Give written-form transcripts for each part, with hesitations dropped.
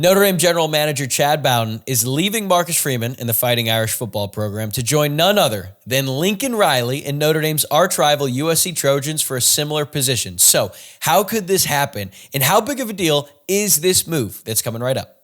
Notre Dame general manager Chad Bowden is leaving Marcus Freeman in the Fighting Irish football program to join none other than Lincoln Riley and Notre Dame's arch-rival USC Trojans for a similar position. So how could this happen, and how big of a deal is this move? That's coming right up.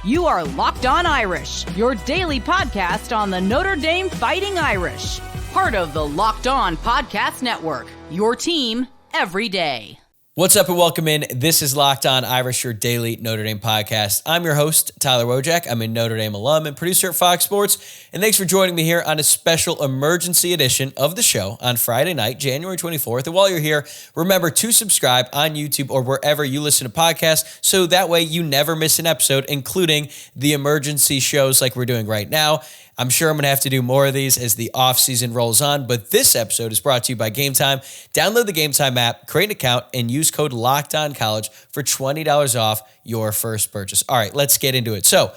You are Locked On Irish, your daily podcast on the Notre Dame Fighting Irish. Part of the Locked On Podcast Network, your team every day. What's up and welcome in. This is Locked On Irish, your daily Notre Dame podcast. I'm your host, Tyler Wojciak. I'm a Notre Dame alum and producer at Fox Sports. And thanks for joining me here on a special emergency edition of the show on Friday night, January 24th. And while you're here, remember to subscribe on YouTube or wherever you listen to podcasts, so that way you never miss an episode, including the emergency shows like we're doing right now. I'm sure I'm going to have to do more of these as the offseason rolls on, but this episode is brought to you by Gametime. Download the Gametime app, create an account, and use code LOCKEDONCollege for $20 off your first purchase. All right, let's get into it. So,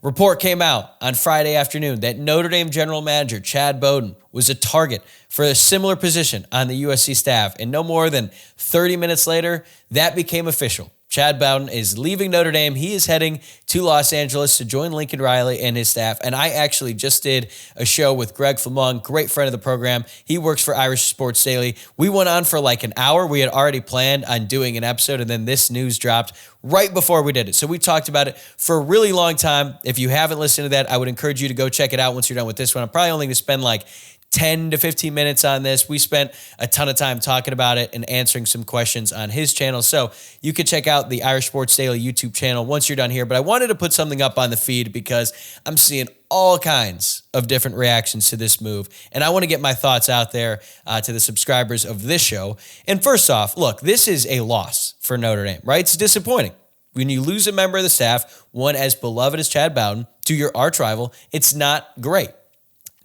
report came out on Friday afternoon that Notre Dame general manager Chad Bowden was a target for a similar position on the USC staff, and no more than 30 minutes later, that became official. Chad Bowden is leaving Notre Dame. He is heading to Los Angeles to join Lincoln Riley and his staff. And I actually just did a show with Greg Flamong, great friend of the program. He works for Irish Sports Daily. We went on for like an hour. We had already planned on doing an episode, and then this news dropped right before we did it. So we talked about it for a really long time. If you haven't listened to that, I would encourage you to go check it out once you're done with this one. I'm probably only going to spend like 10 to 15 minutes on this. We spent a ton of time talking about it and answering some questions on his channel. So you can check out the Irish Sports Daily YouTube channel once you're done here. But I wanted to put something up on the feed because I'm seeing all kinds of different reactions to this move. And I want to get my thoughts out there to the subscribers of this show. And first off, look, this is a loss for Notre Dame, right? It's disappointing. When you lose a member of the staff, one as beloved as Chad Bowden, to your arch rival, it's not great.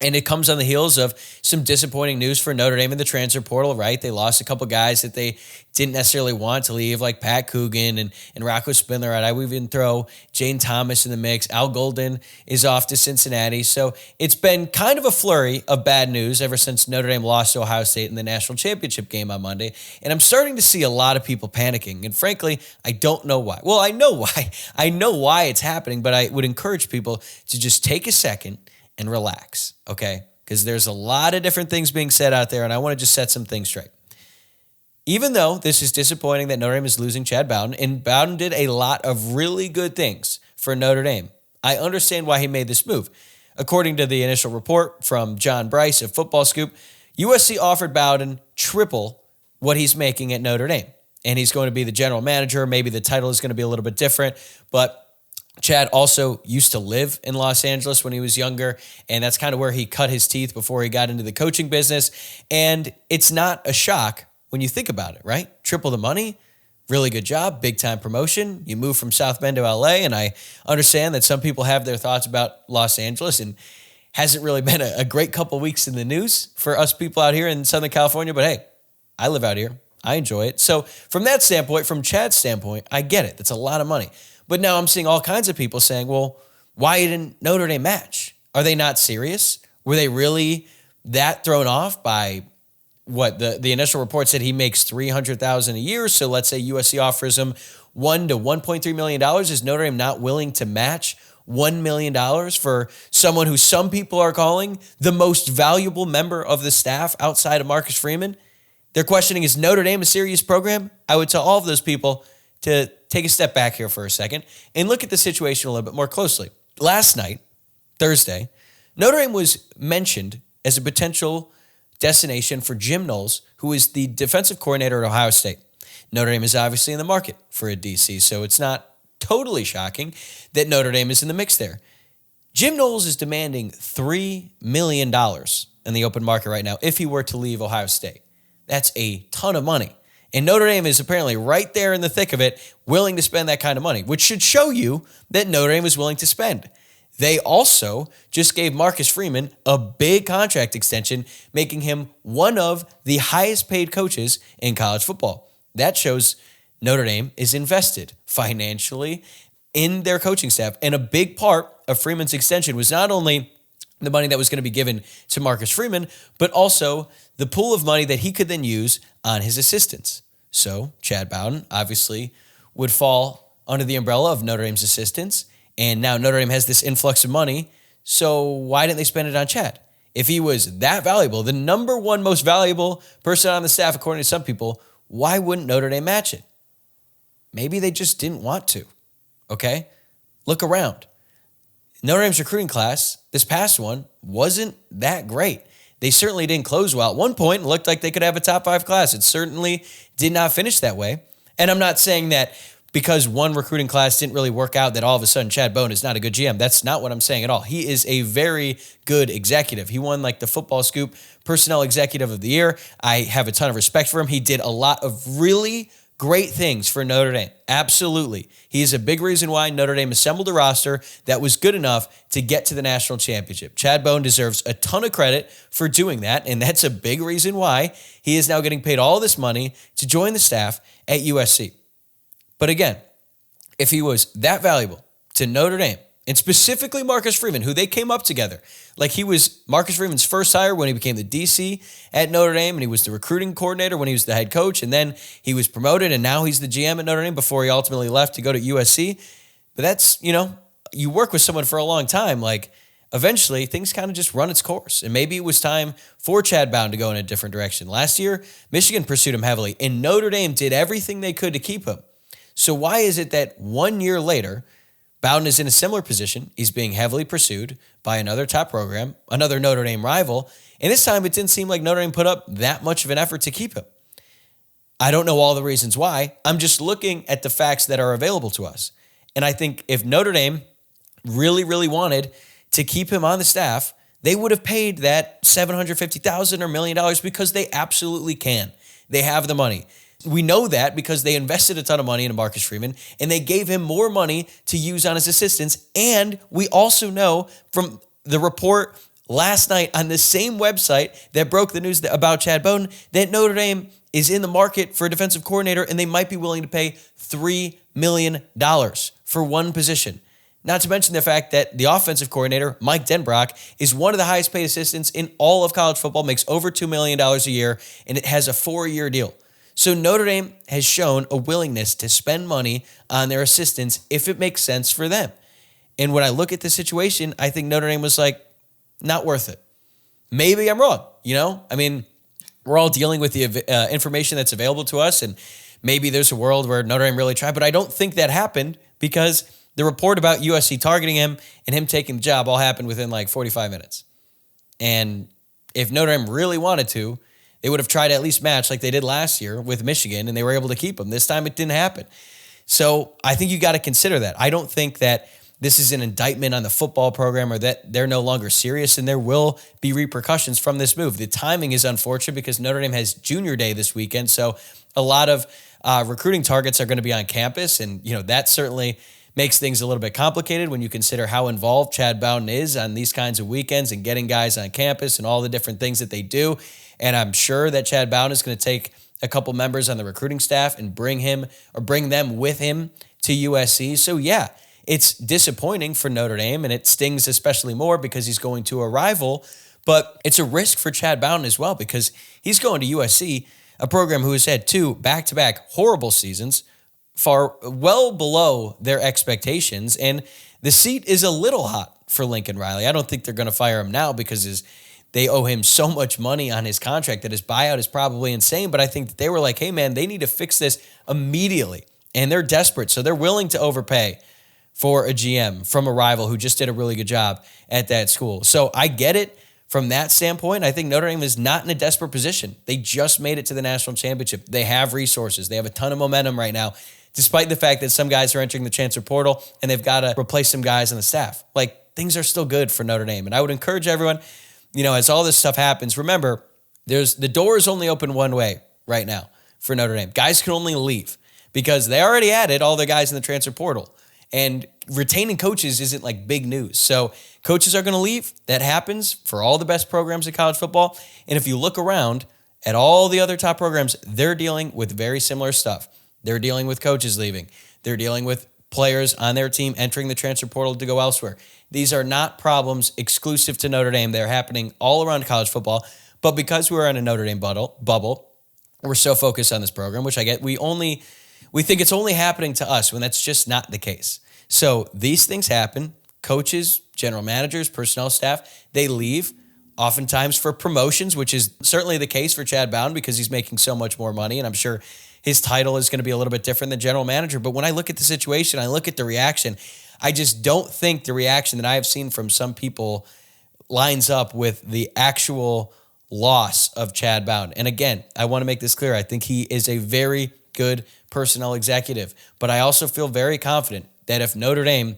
And it comes on the heels of some disappointing news for Notre Dame in the transfer portal, right? They lost a couple guys that they didn't necessarily want to leave, like Pat Coogan and Rocco Spindler. I would even throw Jane Thomas in the mix. Al Golden is off to Cincinnati. So it's been kind of a flurry of bad news ever since Notre Dame lost to Ohio State in the national championship game on Monday. And I'm starting to see a lot of people panicking. And frankly, I don't know why. Well, I know why. I know why it's happening, but I would encourage people to just take a second and relax, okay? Because there's a lot of different things being said out there, and I want to just set some things straight. Even though this is disappointing that Notre Dame is losing Chad Bowden, and Bowden did a lot of really good things for Notre Dame, I understand why he made this move. According to the initial report from John Bryce of Football Scoop, USC offered Bowden triple what he's making at Notre Dame, and he's going to be the general manager. Maybe the title is going to be a little bit different, but Chad also used to live in Los Angeles when he was younger, and that's kind of where he cut his teeth before he got into the coaching business. And it's not a shock when you think about it, right? Triple the money, really good job, big-time promotion. You move from South Bend to LA, and I understand that some people have their thoughts about Los Angeles, and hasn't really been a great couple weeks in the news for us people out here in Southern California, but hey, I live out here. I enjoy it. So from that standpoint, from Chad's standpoint, I get it. That's a lot of money. But now I'm seeing all kinds of people saying, well, why didn't Notre Dame match? Are they not serious? Were they really that thrown off by what the initial report said he makes $300,000 a year? So let's say USC offers him $1 to $1.3 million. Is Notre Dame not willing to match $1 million for someone who some people are calling the most valuable member of the staff outside of Marcus Freeman? They're questioning, is Notre Dame a serious program? I would tell all of those people to take a step back here for a second and look at the situation a little bit more closely. Last night, Thursday, Notre Dame was mentioned as a potential destination for Jim Knowles, who is the defensive coordinator at Ohio State. Notre Dame is obviously in the market for a DC, so it's not totally shocking that Notre Dame is in the mix there. Jim Knowles is demanding $3 million in the open market right now if he were to leave Ohio State. That's a ton of money. And Notre Dame is apparently right there in the thick of it, willing to spend that kind of money, which should show you that Notre Dame is willing to spend. They also just gave Marcus Freeman a big contract extension, making him one of the highest paid coaches in college football. That shows Notre Dame is invested financially in their coaching staff. And a big part of Freeman's extension was not only the money that was going to be given to Marcus Freeman, but also the pool of money that he could then use on his assistants. So Chad Bowden obviously would fall under the umbrella of Notre Dame's assistants, and now Notre Dame has this influx of money, so why didn't they spend it on Chad? If he was that valuable, the number one most valuable person on the staff, according to some people, why wouldn't Notre Dame match it? Maybe they just didn't want to, okay? Look around. Notre Dame's recruiting class, this past one, wasn't that great. They certainly didn't close well. At one point, it looked like they could have a top 5 class. It certainly did not finish that way. And I'm not saying that because one recruiting class didn't really work out that all of a sudden Chad Bowden is not a good GM. That's not what I'm saying at all. He is a very good executive. He won like the Football Scoop Personnel Executive of the Year. I have a ton of respect for him. He did a lot of really great things for Notre Dame. Absolutely. He is a big reason why Notre Dame assembled a roster that was good enough to get to the national championship. Chad Bowden deserves a ton of credit for doing that, and that's a big reason why he is now getting paid all this money to join the staff at USC. But again, if he was that valuable to Notre Dame, and specifically Marcus Freeman, who they came up together, like he was Marcus Freeman's first hire when he became the DC at Notre Dame, and he was the recruiting coordinator when he was the head coach, and then he was promoted, and now he's the GM at Notre Dame before he ultimately left to go to USC. But that's, you work with someone for a long time, like eventually things kind of just run its course. And maybe it was time for Chad Bowden to go in a different direction. Last year, Michigan pursued him heavily, and Notre Dame did everything they could to keep him. So why is it that 1 year later, Bowden is in a similar position? He's being heavily pursued by another top program, another Notre Dame rival, and this time it didn't seem like Notre Dame put up that much of an effort to keep him. I don't know all the reasons why. I'm just looking at the facts that are available to us. And I think if Notre Dame really, really wanted to keep him on the staff, they would have paid that $750,000 or $1 million because they absolutely can. They have the money. We know that because they invested a ton of money into Marcus Freeman, and they gave him more money to use on his assistants. And we also know from the report last night on the same website that broke the news about Chad Bowden that Notre Dame is in the market for a defensive coordinator, and they might be willing to pay $3 million for one position. Not to mention the fact that the offensive coordinator, Mike Denbrock, is one of the highest paid assistants in all of college football, makes over $2 million a year, and it has a 4-year deal. So Notre Dame has shown a willingness to spend money on their assistants if it makes sense for them. And when I look at the situation, I think Notre Dame was like, not worth it. Maybe I'm wrong, we're all dealing with the information that's available to us, and maybe there's a world where Notre Dame really tried, but I don't think that happened because the report about USC targeting him and him taking the job all happened within like 45 minutes. And if Notre Dame really wanted to, they would have tried to at least match like they did last year with Michigan, and they were able to keep him. This time it didn't happen. So I think you got to consider that. I don't think that this is an indictment on the football program or that they're no longer serious, and there will be repercussions from this move. The timing is unfortunate because Notre Dame has Junior Day this weekend, so a lot of recruiting targets are going to be on campus, and that certainly makes things a little bit complicated when you consider how involved Chad Bowden is on these kinds of weekends and getting guys on campus and all the different things that they do. And I'm sure that Chad Bowden is going to take a couple members on the recruiting staff and bring them with him to USC. So yeah, it's disappointing for Notre Dame, and it stings especially more because he's going to a rival, but it's a risk for Chad Bowden as well because he's going to USC, a program who has had 2 back-to-back horrible seasons, far well below their expectations, and the seat is a little hot for Lincoln Riley. I don't think they're going to fire him now because they owe him so much money on his contract that his buyout is probably insane, but I think that they were like, hey man, they need to fix this immediately, and they're desperate, so they're willing to overpay for a GM from a rival who just did a really good job at that school. So I get it from that standpoint. I think Notre Dame is not in a desperate position. They just made it to the national championship. They have resources. They have a ton of momentum right now, despite the fact that some guys are entering the transfer portal and they've got to replace some guys on the staff. Like, things are still good for Notre Dame. And I would encourage everyone, as all this stuff happens, remember, the door is only open one way right now for Notre Dame. Guys can only leave because they already added all the guys in the transfer portal. And retaining coaches isn't like big news. So coaches are going to leave. That happens for all the best programs in college football. And if you look around at all the other top programs, they're dealing with very similar stuff. They're dealing with coaches leaving. They're dealing with players on their team entering the transfer portal to go elsewhere. These are not problems exclusive to Notre Dame. They're happening all around college football. But because we're in a Notre Dame bubble, we're so focused on this program, which I get. We think it's only happening to us when that's just not the case. So these things happen. Coaches, general managers, personnel staff, they leave oftentimes for promotions, which is certainly the case for Chad Bowden because he's making so much more money. And I'm sure his title is going to be a little bit different than general manager. But when I look at the situation, I look at the reaction, I just don't think the reaction that I have seen from some people lines up with the actual loss of Chad Bowden. And again, I want to make this clear. I think he is a very good personnel executive, but I also feel very confident that if Notre Dame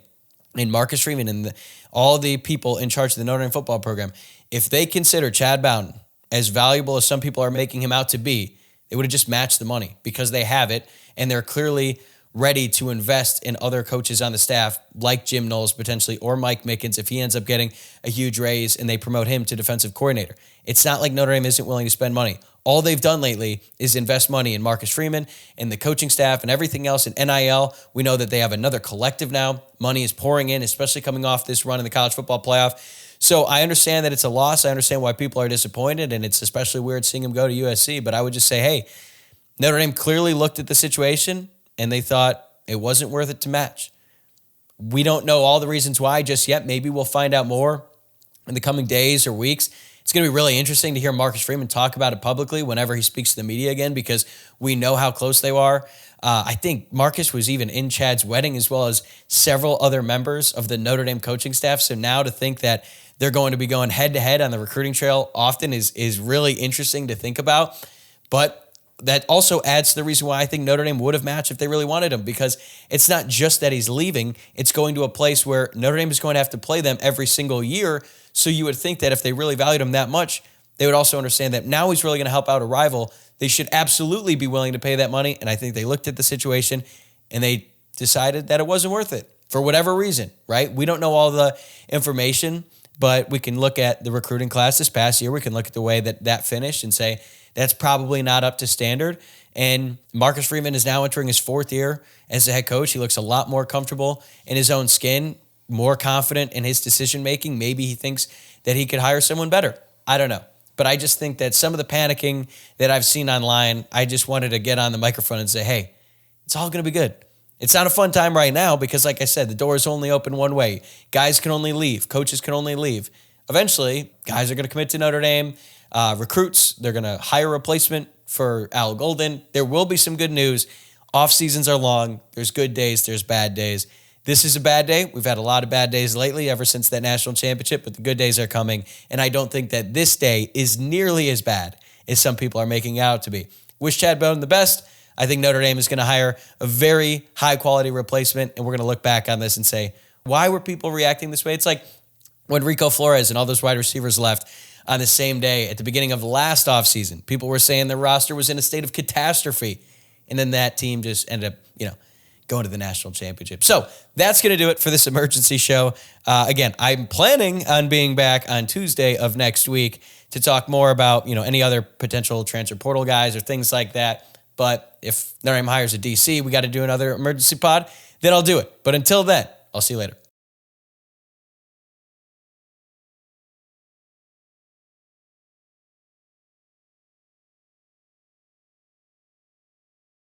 and Marcus Freeman and all the people in charge of the Notre Dame football program, if they consider Chad Bowden as valuable as some people are making him out to be, they would have just matched the money because they have it and they're clearly ready to invest in other coaches on the staff like Jim Knowles potentially or Mike Mickens if he ends up getting a huge raise and they promote him to defensive coordinator. It's not like Notre Dame isn't willing to spend money. All they've done lately is invest money in Marcus Freeman and the coaching staff and everything else in NIL. We know that they have another collective now. Money is pouring in, especially coming off this run in the college football playoff. So I understand that it's a loss. I understand why people are disappointed, and it's especially weird seeing him go to USC. But I would just say, hey, Notre Dame clearly looked at the situation, and they thought it wasn't worth it to match. We don't know all the reasons why just yet. Maybe we'll find out more in the coming days or weeks. It's going to be really interesting to hear Marcus Freeman talk about it publicly whenever he speaks to the media again because we know how close they are. I think Marcus was even in Chad's wedding as well as several other members of the Notre Dame coaching staff. So now to think that they're going to be going head-to-head on the recruiting trail often is really interesting to think about. But that also adds to the reason why I think Notre Dame would have matched if they really wanted him because it's not just that he's leaving. It's going to a place where Notre Dame is going to have to play them every single year. So you would think that if they really valued him that much, they would also understand that now he's really going to help out a rival. They should absolutely be willing to pay that money. And I think they looked at the situation and they decided that it wasn't worth it for whatever reason, right? We don't know all the information, but we can look at the recruiting class this past year. We can look at the way that finished and say that's probably not up to standard. And Marcus Freeman is now entering his fourth year as a head coach. He looks a lot more comfortable in his own skin, more confident in his decision-making. Maybe he thinks that he could hire someone better. I don't know. But I just think that some of the panicking that I've seen online, I just wanted to get on the microphone and say, hey, it's all going to be good. It's not a fun time right now because, like I said, the door is only open one way. Guys can only leave. Coaches can only leave. Eventually, guys are going to commit to Notre Dame. Recruits, they're going to hire a replacement for Al Golden. There will be some good news. Off seasons are long. There's good days. There's bad days. This is a bad day. We've had a lot of bad days lately ever since that national championship, but the good days are coming. And I don't think that this day is nearly as bad as some people are making it out to be. Wish Chad Bowden the best. I think Notre Dame is going to hire a very high-quality replacement, and we're going to look back on this and say, why were people reacting this way? It's like when Rico Flores and all those wide receivers left on the same day at the beginning of last offseason. People were saying the roster was in a state of catastrophe, and then that team just ended up, going to the national championship. So that's going to do it for this emergency show. Again, I'm planning on being back on Tuesday of next week to talk more about, any other potential transfer portal guys or things like that. But if Notre Dame hires a DC, we got to do another emergency pod, then I'll do it. But until then, I'll see you later.